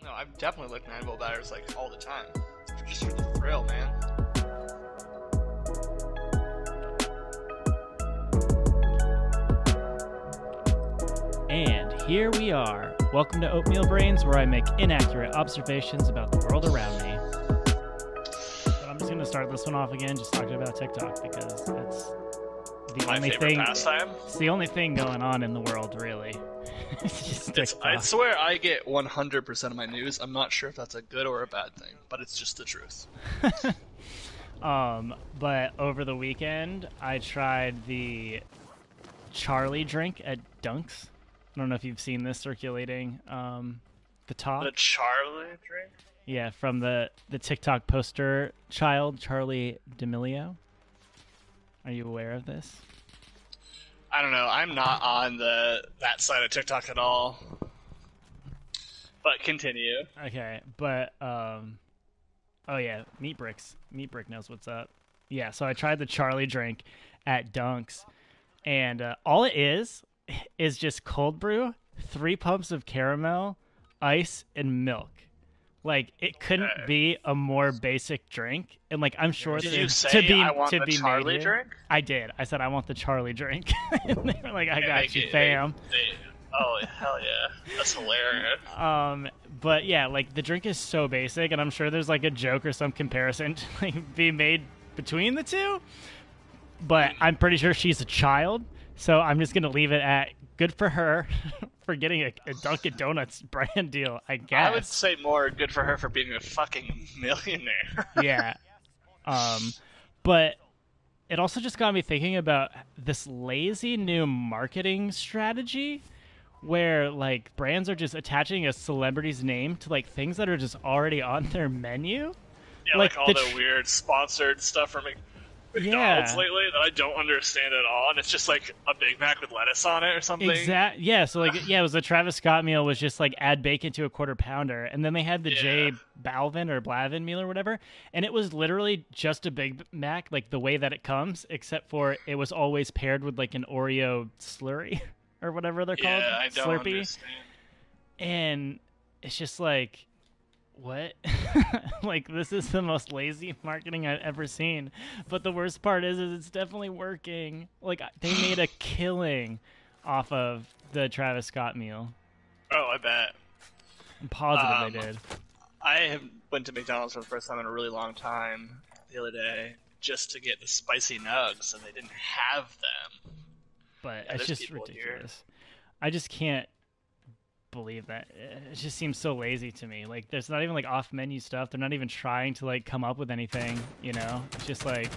No, I'm definitely looking at animal batters like all the time. Just for the thrill, man. And here we are. Welcome to Oatmeal Brains, where I make inaccurate observations about the world around me. But I'm just going to start this one off again, just talking about TikTok, because it's the My only favorite thing. pastime. It's the only thing going on in the world, really. It's just TikTok. I swear I get 100% of my news. I'm not sure if that's a good or a bad thing, but it's just the truth. But over the weekend, I tried the Charli drink at Dunk's. I don't know if you've seen this circulating. The talk. The Charli drink? Yeah, from the TikTok poster child, Charli D'Amelio. Are you aware of this? I don't know. I'm not on that side of TikTok at all. But continue. Okay, but oh yeah, Meat Brick knows what's up. Yeah, so I tried the Charli drink at Dunk's, and all it is just cold brew, 3 pumps of caramel, ice, and milk. Like, it couldn't be a more basic drink, and like I'm sure Did that you say to be I want to the be Charli made here. drink? I did. I said I want the Charli drink, and they were like, "I got you, They- fam." Oh hell yeah, that's hilarious. But yeah, like the drink is so basic, and I'm sure there's like a joke or some comparison to like be made between the two. But I'm pretty sure she's a child, so I'm just gonna leave it at good for her for getting a Dunkin' Donuts brand deal, I guess. I would say more good for her for being a fucking millionaire. Yeah. But it also just got me thinking about this lazy new marketing strategy where like brands are just attaching a celebrity's name to like things that are just already on their menu. Yeah, like all the weird sponsored stuff from McDonald's lately that I don't understand at all, and it's just like a Big Mac with lettuce on it or something. Yeah, so like it was a Travis Scott meal was just like add bacon to a quarter pounder, and then they had the J Balvin or Blavin meal or whatever, and it was literally just a Big Mac like the way that it comes, except for it was always paired with like an Oreo slurry or whatever they're called. Yeah, I don't Slurpee. understand. And it's just like, what? Like, this is the most lazy marketing I've ever seen. But the worst part is it's definitely working. Like, they made a killing off of the Travis Scott meal. Oh, I bet. I'm positive they did. I went to McDonald's for the first time in a really long time the other day just to get the spicy nugs, and they didn't have them. But Yeah, it's there's just people ridiculous. I just can't believe that. It just seems so lazy to me. Like, there's not even like off menu stuff. They're not even trying to like come up with anything, you know? It's just like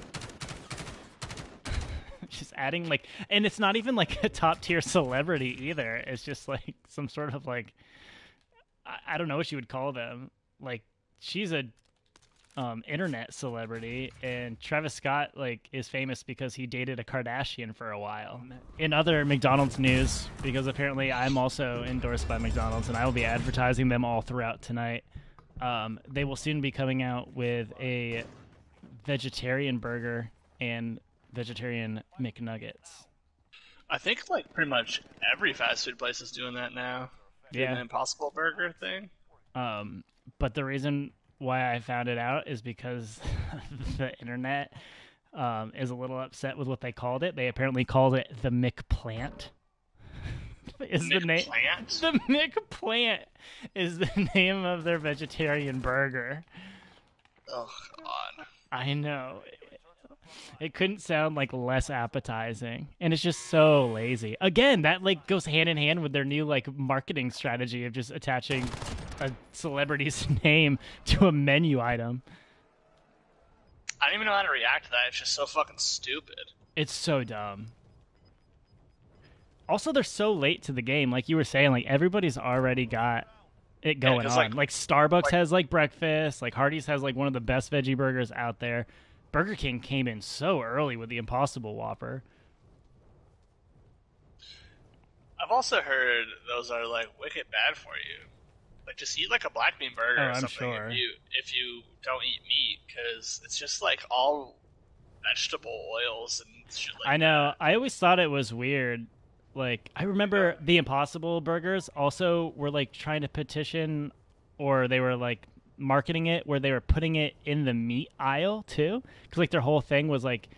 just adding like, and it's not even like a top tier celebrity either. It's just like some sort of like, I don't know what you would call them. Like, she's a internet celebrity, and Travis Scott like is famous because he dated a Kardashian for a while. In other McDonald's news, because apparently I'm also endorsed by McDonald's and I will be advertising them all throughout tonight, they will soon be coming out with a vegetarian burger and vegetarian McNuggets. I think like pretty much every fast food place is doing that now. Yeah. An Impossible Burger thing. But the reason why I found it out is because the internet is a little upset with what they called it. They apparently called it the McPlant. Is the name the McPlant is the name of their vegetarian burger. Oh god. I know. It couldn't sound like less appetizing, and it's just so lazy. Again, that like goes hand in hand with their new like marketing strategy of just attaching a celebrity's name to a menu item. I don't even know how to react to that. It's just so fucking stupid. It's so dumb. Also, they're so late to the game. Like you were saying, like everybody's already got it going on. Like Starbucks has like breakfast. Like Hardee's has like one of the best veggie burgers out there. Burger King came in so early with the Impossible Whopper. I've also heard those are like wicked bad for you. Like just eat like a black bean burger or I'm something sure. if you don't eat meat, because it's just like all vegetable oils and shit like that. I know. I always thought it was weird. Like I remember the Impossible burgers also were like trying to petition or they were like marketing it where they were putting it in the meat aisle too, because like their whole thing was like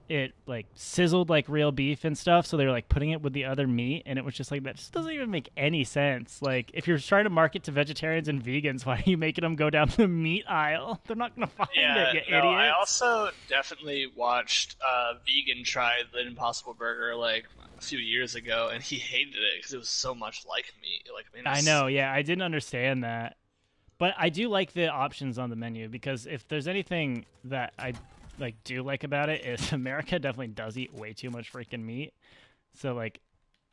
it like sizzled like real beef and stuff, so they were like putting it with the other meat, and it was just like that just doesn't even make any sense. Like if you're trying to market to vegetarians and vegans, why are you making them go down the meat aisle? They're not gonna find it, you idiot. I also definitely watched vegan try the Impossible Burger like a few years ago, and he hated it because it was so much like meat. Like I know, yeah, I didn't understand that. But I do like the options on the menu, because if there's anything that I like do like about it is America definitely does eat way too much freaking meat. So like,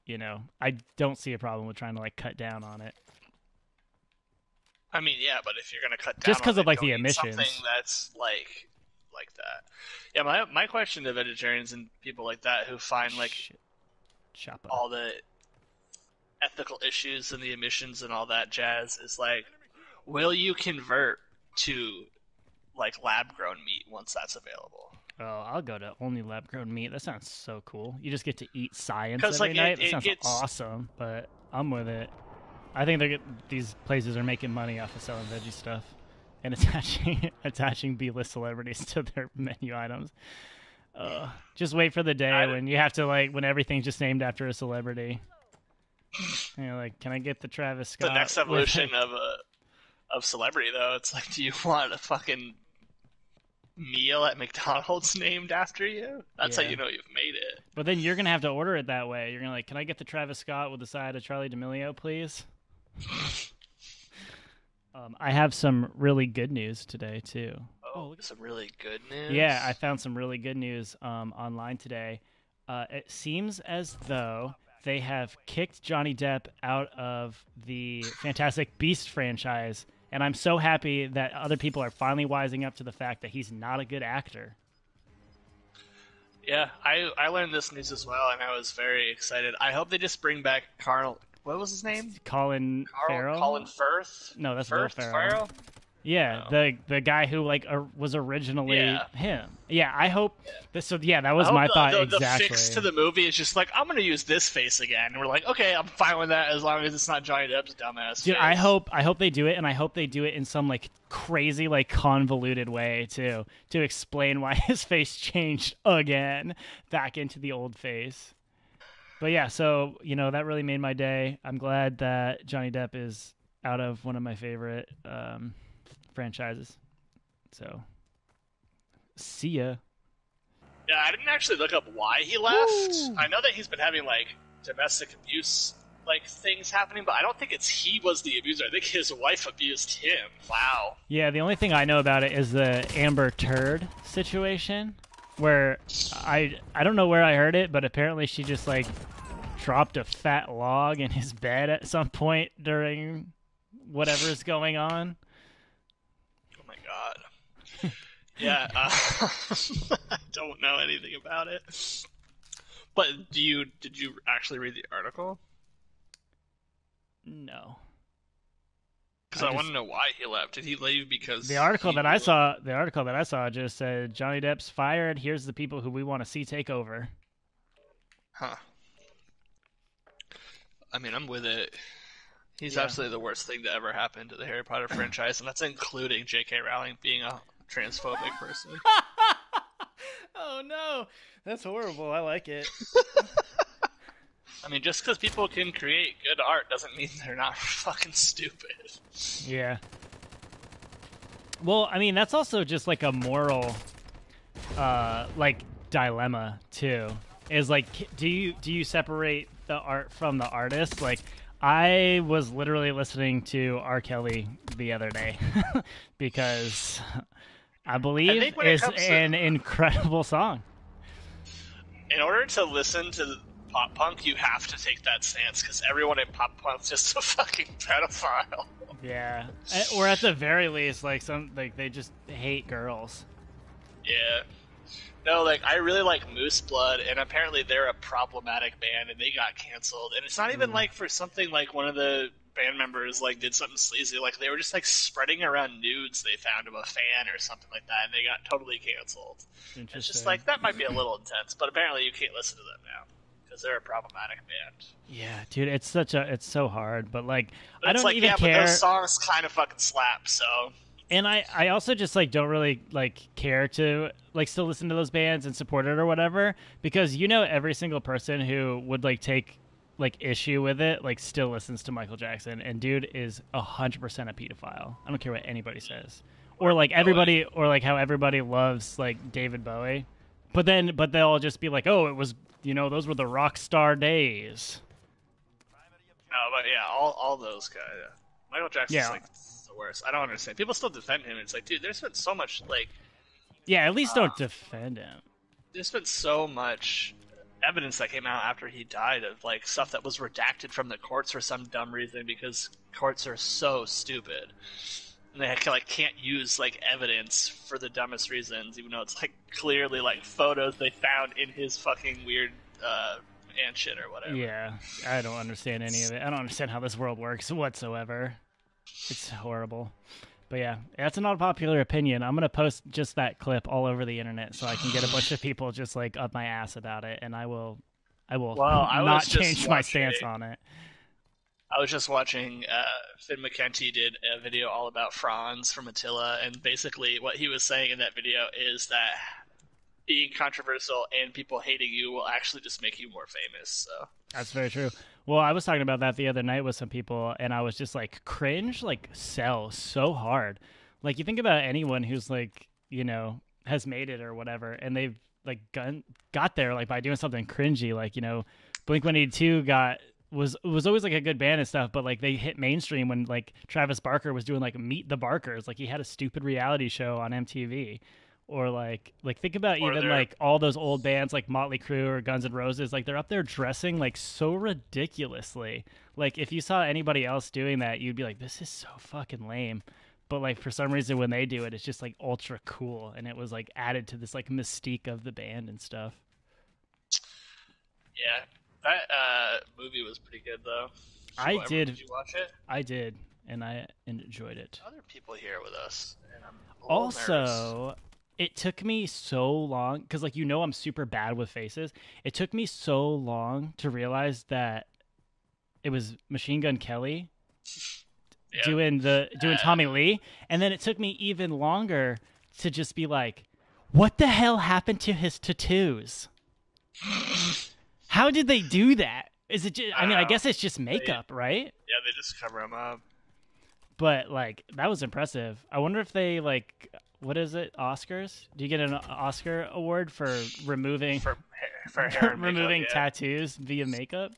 you know, I don't see a problem with trying to like cut down on it. I mean, yeah, but if you're gonna cut down just because of like like the emissions, something that's like that. Yeah, my question to vegetarians and people like that who find like all the ethical issues and the emissions and all that jazz is like, will you convert to like lab grown meat once that's available? Oh, I'll go to only lab grown meat. That sounds so cool. You just get to eat science every like, night. That sounds awesome. But I'm with it. I think these places are making money off of selling veggie stuff and attaching B-list celebrities to their menu items. Just wait for the day when you have to when everything's just named after a celebrity. You know, like, can I get the Travis Scott? The next evolution of celebrity, though, it's like, do you want a fucking meal at McDonald's named after you? That's how you know you've made it. But then you're gonna have to order it that way. You're gonna can I get the Travis Scott with a side of Charli D'Amelio, please? I have some really good news today too. Oh, some really good news? Yeah, I found some really good news online today. It seems as though they have kicked Johnny Depp out of the Fantastic Beasts franchise, and I'm so happy that other people are finally wising up to the fact that he's not a good actor. Yeah, I learned this news as well, and I was very excited. I hope they just bring back Carl. What was his name? Colin Farrell? Colin Firth? No, that's Firth? Will Ferrell. Yeah, the guy who was originally him. Yeah, I hope. That was my thought exactly. The fix to the movie is just like, I'm going to use this face again, and we're like, okay, I'm fine with that as long as it's not Johnny Depp's dumbass. Dude, face. I hope they do it, and I hope they do it in some crazy convoluted way too, to explain why his face changed again back into the old face. But yeah, so that really made my day. I'm glad that Johnny Depp is out of one of my favorite franchises. So, see ya. Yeah, I didn't actually look up why he left. Ooh. I know that he's been having domestic abuse things happening, but I don't think he was the abuser. I think his wife abused him. Wow. Yeah, the only thing I know about it is the Amber Turd situation, where I don't know where I heard it, but apparently she just dropped a fat log in his bed at some point during whatever's going on. Oh my god. Yeah, I don't know anything about it. But did you actually read the article? No. Because I want to know why he left. Did he leave because the article that I saw just said Johnny Depp's fired. Here's the people who we want to see take over. Huh. I mean, I'm with it. He's absolutely the worst thing to ever happen to the Harry Potter franchise, and that's including J.K. Rowling being a transphobic person. Oh no, that's horrible. I like it. I mean, just because people can create good art doesn't mean they're not fucking stupid. Yeah. Well, I mean, that's also just a moral, dilemma too. Is do you separate the art from the artist? I was literally listening to R. Kelly the other day because I believe it's an incredible song. In order to listen to pop punk, you have to take that stance because everyone in pop punk's just a fucking pedophile. Yeah, or at the very least, they just hate girls. Yeah. No, I really like Moose Blood, and apparently they're a problematic band, and they got canceled. And it's not even for something one of the band members did something sleazy. They were just spreading around nudes they found of a fan or something like that, and they got totally canceled. It's just that might be a little intense, but apparently you can't listen to them now because they're a problematic band. Yeah, dude, it's so hard, but like But I don't even but care. those songs kind of fucking slap. So, and I also just like don't really like care to like still listen to those bands and support it or whatever, because every single person who would like take like issue with it like still listens to Michael Jackson, and dude is 100% a pedophile. I don't care what anybody says, or like everybody, or like how everybody loves like David Bowie, but they'll just be like, oh, it was those were the rock star days. No, but yeah, all those guys. Yeah. Michael Jackson's like the worst. I don't understand. People still defend him. It's like, dude, there's been so much like. Yeah, at least don't defend him. There's been so much evidence that came out after he died of like stuff that was redacted from the courts for some dumb reason, because courts are so stupid. And they like can't use like evidence for the dumbest reasons, even though it's like clearly like photos they found in his fucking weird ant shit or whatever. Yeah, I don't understand any of it. I don't understand how this world works whatsoever. It's horrible. But yeah, that's an unpopular opinion. I'm gonna post just that clip all over the internet so I can get a bunch of people just like up my ass about it, and I will not change my stance on it. I was just watching Finn McKenty did a video all about Franz from Attila, and basically what he was saying in that video is that being controversial and people hating you will actually just make you more famous. So that's very true. Well, I was talking about that the other night with some people, and I was just like, cringe like sells so hard. Like you think about anyone who's like has made it or whatever, and they've like got there like by doing something cringy, like Blink-182 was always like a good band and stuff, but like they hit mainstream when like Travis Barker was doing like Meet the Barkers, like he had a stupid reality show on MTV. Or like think about even like all those old bands like Motley Crue or Guns N' Roses, like they're up there dressing like so ridiculously. Like if you saw anybody else doing that, you'd be like, this is so fucking lame. But like for some reason when they do it, it's just like ultra cool, and it was like added to this like mystique of the band and stuff. Yeah, that movie was pretty good though. Did you watch it? I did, and I enjoyed it. Other people here with us, and I'm also nervous. It took me so long, because like I'm super bad with faces. It took me so long to realize that it was Machine Gun Kelly doing Tommy Lee, and then it took me even longer to just be like, what the hell happened to his tattoos? How did they do that? Is it just, I guess it's just makeup, right? Yeah, they just cover him up. But like that was impressive. I wonder if they like, what is it? Oscars? Do you get an Oscar award for removing for hair and removing makeup, tattoos via makeup?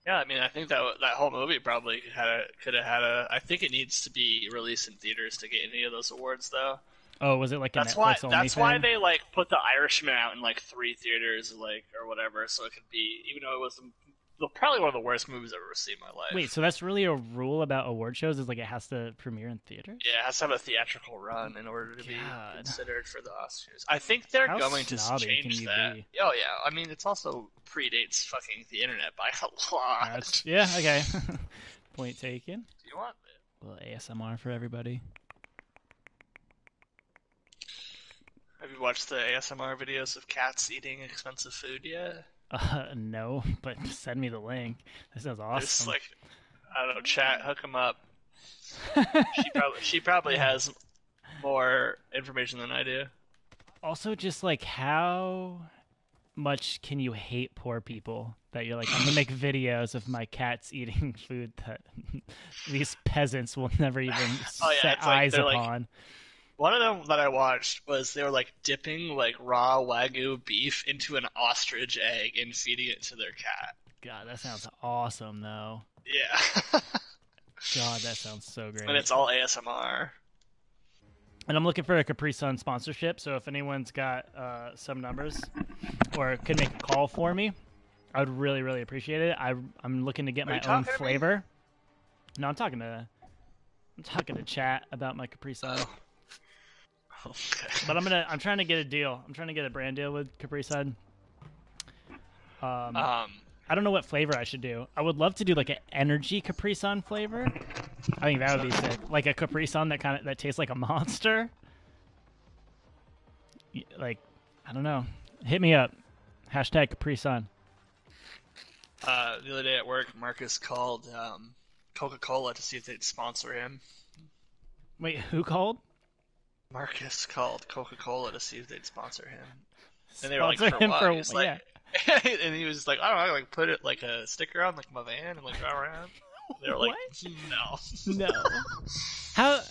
Yeah, I mean, I think that whole movie probably could have had a. I think it needs to be released in theaters to get any of those awards, though. Oh, was it like that's why? That's why they like put The Irishman out in like 3 theaters, like or whatever, so it could be, even though it was probably one of the worst movies I've ever seen in my life. Wait, so that's really a rule about award shows? Is like it has to premiere in theaters? Yeah, it has to have a theatrical run in order to be considered for the Oscars. I think they're going to change that. Oh yeah, I mean it's also predates fucking the internet by a lot. Yeah, okay. Point taken. Do you want a little ASMR for everybody? Have you watched the ASMR videos of cats eating expensive food yet? No, but send me the link. That sounds awesome. It's like, I don't know, chat, hook them up. She probably has more information than I do. Also, just like how much can you hate poor people that you're like, I'm gonna make videos of my cats eating food that these peasants will never even set eyes upon. Like, one of them that I watched was they were like dipping like raw Wagyu beef into an ostrich egg and feeding it to their cat. God, that sounds awesome though. Yeah. God, that sounds so great. And it's all ASMR. And I'm looking for a Capri Sun sponsorship, so if anyone's got some numbers or could make a call for me, I would really, really appreciate it. I'm looking to get my own flavor. No, I'm talking to chat about my Capri Sun. Oh. Okay. But I'm trying to get a deal. I'm trying to get a brand deal with Capri Sun. I don't know what flavor I should do. I would love to do like an energy Capri Sun flavor. I think that would be sick. Like a Capri Sun that tastes like a monster. Like, I don't know. Hit me up. # Capri Sun. The other day at work, Marcus called Coca-Cola to see if they'd sponsor him. Wait, who called? Marcus called Coca-Cola to see if they'd sponsor him. And they were like, Sponsor for him what? for He was like, yeah. and he was like, I don't know, like put it like a sticker on like my van and like drive around. They were like, no. No.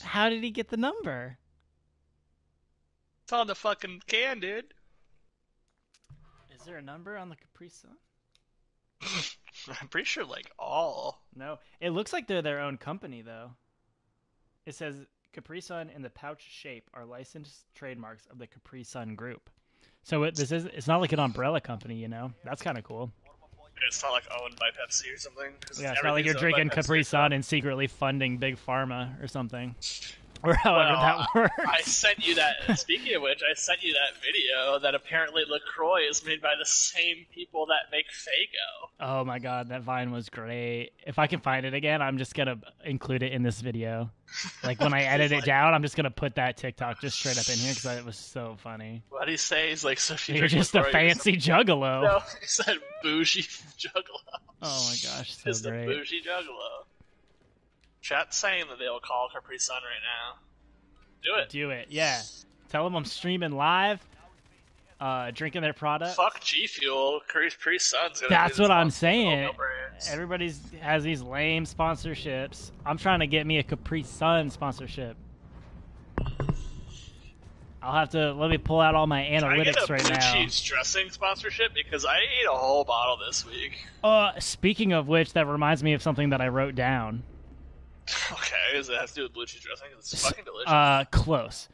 How did he get the number? It's on the fucking can, dude. Is there a number on the Capri Sun? I'm pretty sure like all. No. It looks like they're their own company though. It says Capri Sun and the pouch shape are licensed trademarks of the Capri Sun Group. So it's not like an umbrella company, you know? That's kind of cool. It's not like owned by Pepsi or something. Yeah, it's not like you're drinking Capri Sun and secretly funding Big Pharma or something. Or however that works. I sent you that. Speaking of which, I sent you that video that apparently LaCroix is made by the same people that make Faygo. Oh my god, that Vine was great. If I can find it again, I'm just gonna include it in this video. Like when I edit it down, I'm just gonna put that TikTok just straight up in here because it was so funny. What did he say? He's like, so if you're just a fancy juggalo. No, he said bougie juggalo. Oh my gosh, so just great. Just a bougie juggalo. Chat's saying that they'll call Capri Sun right now. Do it. Do it, yeah. Tell them I'm streaming live, drinking their product. Fuck G Fuel. Capri Sun's gonna That's what I'm saying. Brands. Everybody has these lame sponsorships. I'm trying to get me a Capri Sun sponsorship. I'll have to let me pull out all my analytics right now. Blue cheese dressing sponsorship because I ate a whole bottle this week. Speaking of which, that reminds me of something that I wrote down. Okay, does it have to do with blue cheese dressing? It's fucking delicious. Close.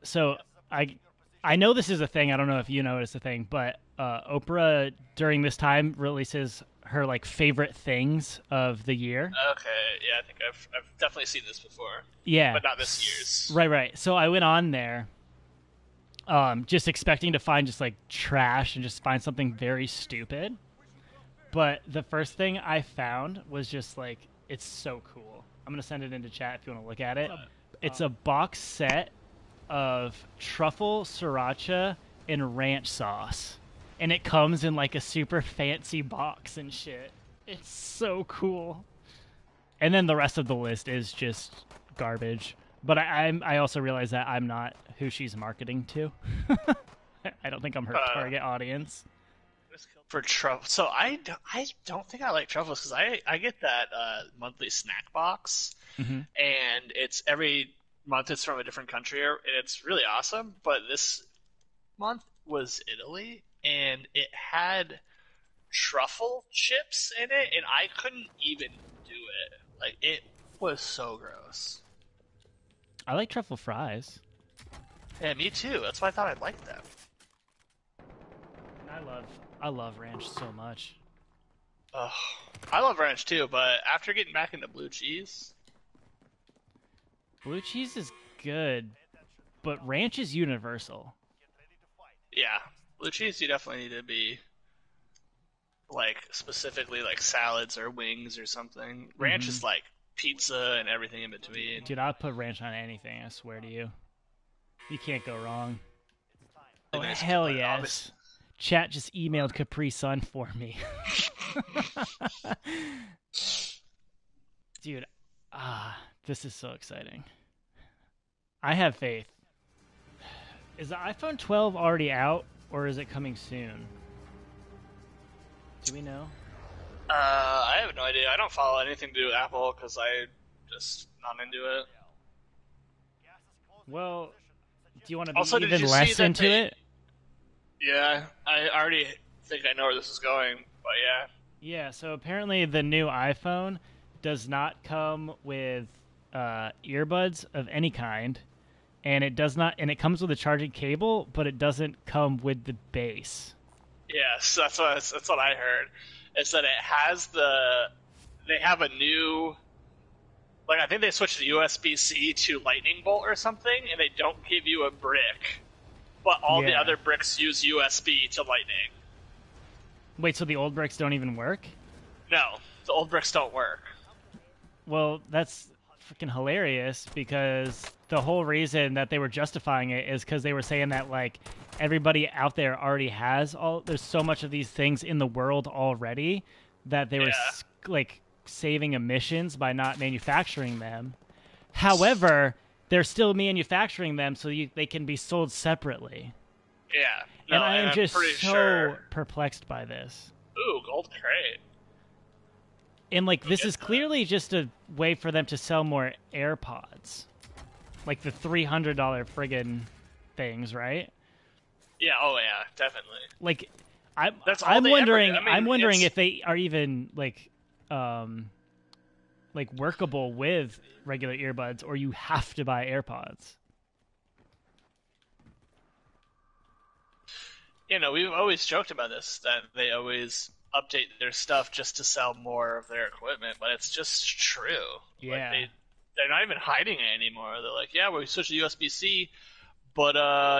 So I know this is a thing. I don't know if you know it's a thing, but Oprah during this time releases her like favorite things of the year. Okay, yeah, I think I've definitely seen this before. Yeah, but not this year's. Right. So I went on there, just expecting to find just like trash and just find something very stupid. But the first thing I found was just like, it's so cool. I'm going to send it into chat if you want to look at it. It's a box set of truffle, sriracha, and ranch sauce. And it comes in like a super fancy box and shit. It's so cool. And then the rest of the list is just garbage. But I also realize that I'm not who she's marketing to. I don't think I'm her target audience. For truffle, so I don't think I like truffles because I get that monthly snack box, and it's every month it's from a different country, and it's really awesome. But this month was Italy, and it had truffle chips in it, and I couldn't even do it. Like it was so gross. I like truffle fries. Yeah, me too. That's why I thought I'd like them. And I love ranch so much. Oh, I love ranch too, but after getting back into blue cheese... Blue cheese is good, but ranch is universal. Yeah, blue cheese you definitely need to be, like, specifically like salads or wings or something. Ranch is like pizza and everything in between. Dude, I'll put ranch on anything, I swear to you. You can't go wrong. Oh, hell yes. Chat just emailed Capri Sun for me. Dude, this is so exciting. I have faith. Is the iPhone 12 already out, or is it coming soon? Do we know? I have no idea. I don't follow anything to do with Apple because I just not into it. Well, do you want to be even less into it? Yeah, I already think I know where this is going, but yeah. Yeah, so apparently the new iPhone does not come with earbuds of any kind, and it comes with a charging cable, but it doesn't come with the base. Yes, that's what I heard. It's that they have a new, like I think they switched the USB-C to Lightning Bolt or something, and they don't give you a brick. But all the other bricks use USB to Lightning. Wait, so the old bricks don't even work? No, the old bricks don't work. Well, that's freaking hilarious because the whole reason that they were justifying it is because they were saying that, like, everybody out there already has there's so much of these things in the world already that they were Yeah. like saving emissions by not manufacturing them. However, they're still manufacturing them so they can be sold separately. Yeah. No, And I am I'm just pretty so sure. perplexed by this. Ooh, gold crate. And like Go this get is that. clearly just a way for them to sell more AirPods. Like the $300 friggin' things, right? Yeah. Oh yeah, definitely. Like That's all I'm they ever wondering do. I mean, I'm wondering it's if they are even like workable with regular earbuds, or you have to buy AirPods. we've always joked about this that they always update their stuff just to sell more of their equipment, but it's just true. Like Yeah. they're not even hiding it anymore. They're like, yeah, well, we switched to USB-C, but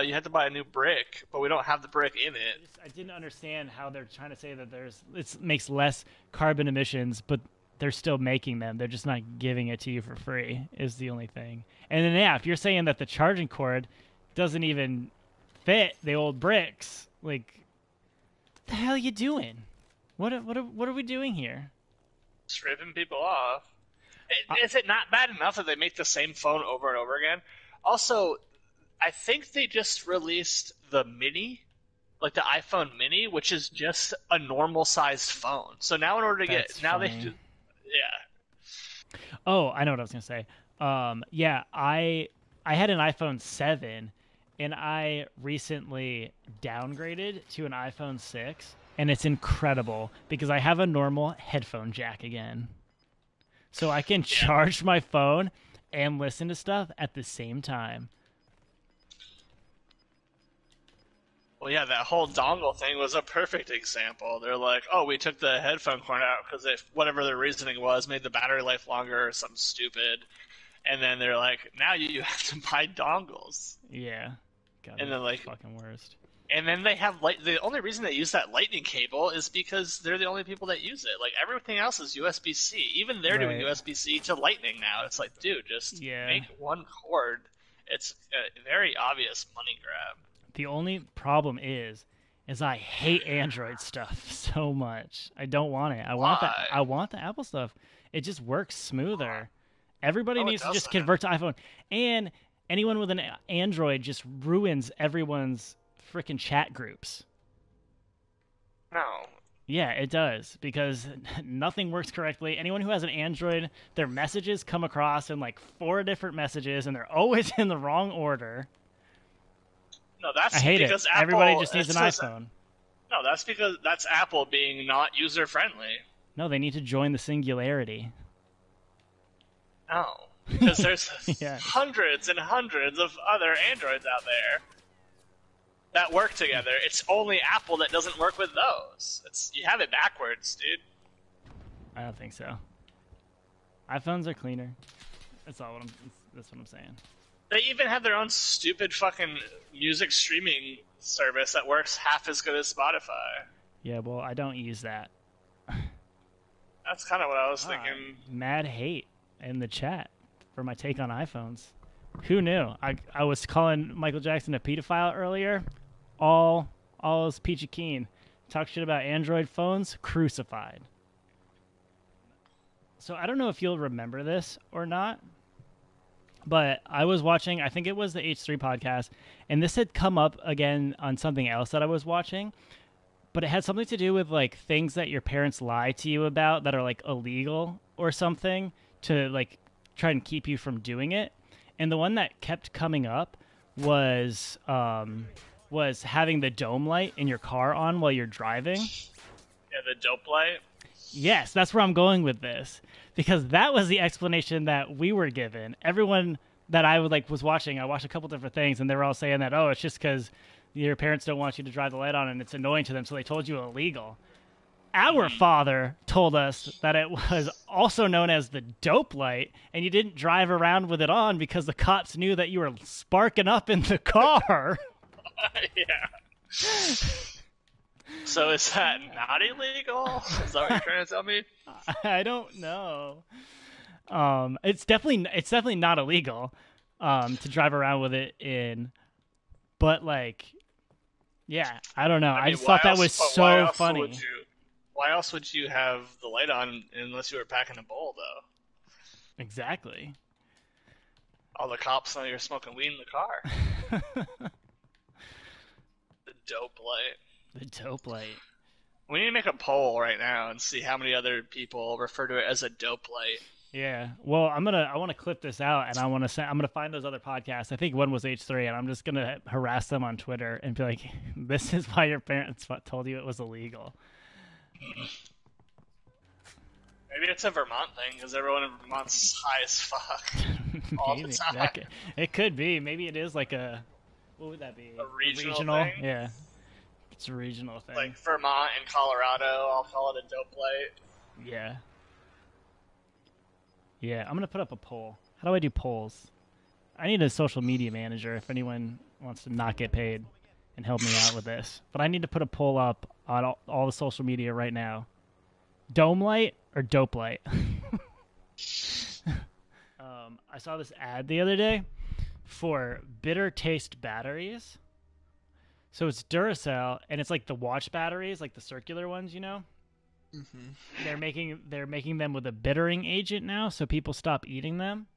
you had to buy a new brick, but we don't have the brick in it. I didn't understand how they're trying to say that it makes less carbon emissions, but they're still making them. They're just not giving it to you for free is the only thing. And then yeah, if you're saying that the charging cord doesn't even fit the old bricks, like what the hell are you doing? What are we doing here? Just ripping people off. I, Is it not bad enough that they make the same phone over and over again? Also, I think they just released the Mini, like the iPhone Mini, which is just a normal sized phone. So now in order to That's get now they funny. yeah. Oh, I know what I was gonna say. Yeah, I had an iPhone 7, and I recently downgraded to an iPhone 6, and it's incredible because I have a normal headphone jack again, so I can Yeah. charge my phone and listen to stuff at the same time. Well, yeah, that whole dongle thing was a perfect example. They're like, "Oh, we took the headphone cord out because if whatever their reasoning was made the battery life longer or something stupid." And then they're like, "Now you have to buy dongles." Yeah, God, And they're then the like fucking worst. And then they have the only reason they use that lightning cable is because they're the only people that use it. Like everything else is USB C. Even they're doing Right. USB C to lightning now. It's like, dude, just Yeah. make one cord. It's a very obvious money grab. The only problem is I hate Android stuff so much. I don't want it. Why? I want the Apple stuff. It just works smoother. Everybody No, it needs to just doesn't. convert to iPhone. And anyone with an Android just ruins everyone's freaking chat groups. No. Yeah, it does because nothing works correctly. Anyone who has an Android, their messages come across in like 4 different messages and they're always in the wrong order. No, I that's hate it. because Apple. Everybody just needs It's an just- iPhone. No, that's because that's Apple being not user friendly. No, they need to join the singularity. No, because there's Yes. hundreds and hundreds of other Androids out there that work together. It's only Apple that doesn't work with those. You have it backwards, dude. I don't think so. iPhones are cleaner. That's what I'm saying. They even have their own stupid fucking music streaming service that works half as good as Spotify. Yeah, well, I don't use that. That's kind of what I was thinking. Mad hate in the chat for my take on iPhones. Who knew? I was calling Michael Jackson a pedophile earlier. All is peachy keen. Talk shit about Android phones, crucified. So I don't know if you'll remember this or not, but I was watching, I think it was the H3 podcast, and this had come up again on something else that I was watching, but it had something to do with like things that your parents lie to you about that are like illegal or something to like try and keep you from doing it. And the one that kept coming up was having the dome light in your car on while you're driving. Yeah, the dope light. Yes, that's where I'm going with this, because that was the explanation that we were given. Everyone that I was watching, I watched a couple different things, and they were all saying that, oh, it's just because your parents don't want you to drive the light on, and it's annoying to them, so they told you illegal. Our father told us that it was also known as the dope light, and you didn't drive around with it on because the cops knew that you were sparking up in the car. Yeah. So is that not illegal? Is that what you're trying to tell me? I don't know. It's definitely not illegal to drive around with it in, but like, yeah, I don't know. I mean, just thought that was so why else funny. would you? Why else would you have the light on unless you were packing a bowl, though? Exactly. All the cops know you're smoking weed in the car. The dope light. The dope light. We need to make a poll right now and see how many other people refer to it as a dope light. Yeah. Well, I want to clip this out, and I'm gonna find those other podcasts. I think one was H3, and I'm just gonna harass them on Twitter and be like, "This is why your parents told you it was illegal." Maybe it's a Vermont thing because everyone in Vermont's high as fuck all the time. It could be. Maybe it is like a, what would that be? A regional thing? Yeah. It's a regional thing. Like Vermont and Colorado, I'll call it a dope light. Yeah. Yeah, I'm going to put up a poll. How do I do polls? I need a social media manager if anyone wants to not get paid and help me out with this. But I need to put a poll up on all the social media right now. Dome light or dope light? I saw this ad the other day for bitter taste batteries. So it's Duracell, and it's like the watch batteries, like the circular ones, you know? Mm-hmm. They're making them with a bittering agent now, so people stop eating them.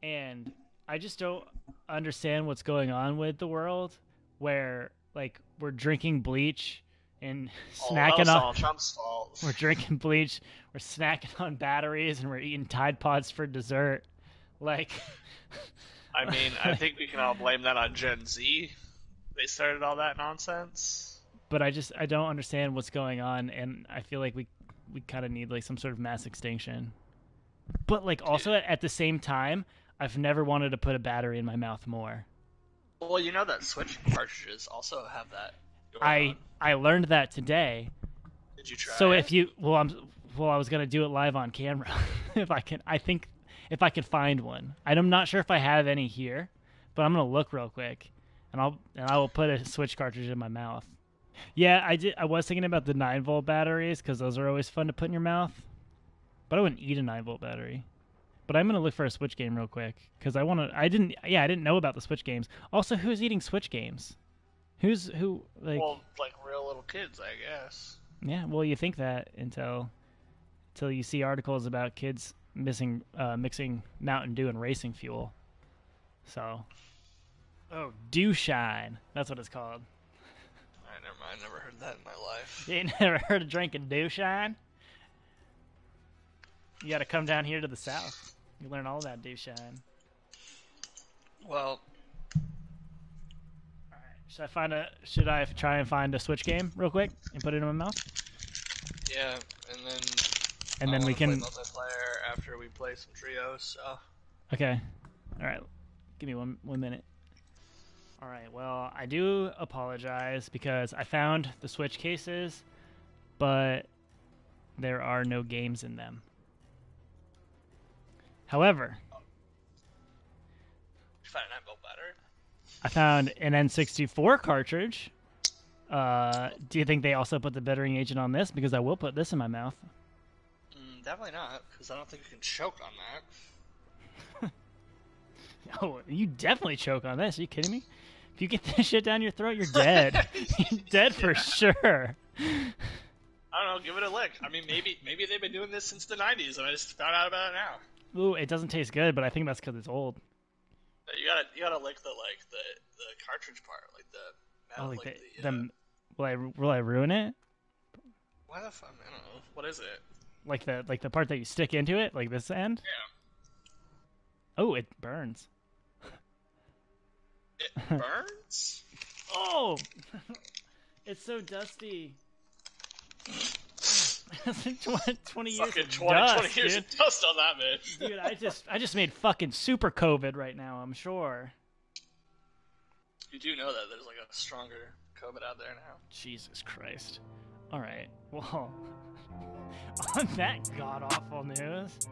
And I just don't understand what's going on with the world, where like we're drinking bleach and snacking on Trump's fault. We're drinking bleach, we're snacking on batteries, and we're eating Tide Pods for dessert. Like, I mean, I think we can all blame that on Gen Z. They started all that nonsense. But I don't understand what's going on, and I feel like we kind of need like some sort of mass extinction. But like also at the same time, I've never wanted to put a battery in my mouth more. Well, you know that Switch cartridges also have that. I learned that today. Did you try? So if you I was gonna do it live on camera if I can find one. I'm not sure if I have any here, but I'm gonna look real quick. And I will put a Switch cartridge in my mouth. Yeah, I was thinking about the 9-volt batteries because those are always fun to put in your mouth. But I wouldn't eat a 9-volt battery. But I'm gonna look for a Switch game real quick because I didn't know about the Switch games. Also, who's eating Switch games? Who like? Well, like real little kids, I guess. Yeah, well, you think that until you see articles about kids mixing Mountain Dew and racing fuel. So. Oh, Dew Shine. That's what it's called. I never heard that in my life. You ain't never heard of drinking Dew Shine? You gotta come down here to the south. You learn all about Dew Shine. Well... Alright, should I try and find a Switch game real quick and put it in my mouth? Yeah, and then we can play multiplayer after we play some trios, so... Okay. Alright. Give me one minute. All right, well, I do apologize because I found the Switch cases, but there are no games in them. However, you found an 9-volt battery? I found an N64 cartridge. Do you think they also put the bittering agent on this? Because I will put this in my mouth. Definitely not, because I don't think you can choke on that. Oh, you definitely choke on this. Are you kidding me? If you get this shit down your throat, you're dead. You're dead for sure. I don't know. Give it a lick. I mean, maybe they've been doing this since the 90s, and I just found out about it now. Ooh, it doesn't taste good, but I think that's because it's old. You gotta lick the cartridge part, like the. Oh, like will I ruin it? Why the fuck? I don't know. What is it? Like the part that you stick into it, like this end. Yeah. Oh, it burns. It burns? Oh! It's so dusty. 20 years fucking of 20 years dude. of dust on that, man. Dude, I just made fucking super COVID right now, I'm sure. You do know that there's like a stronger COVID out there now. Jesus Christ. Alright, well, on that god-awful news,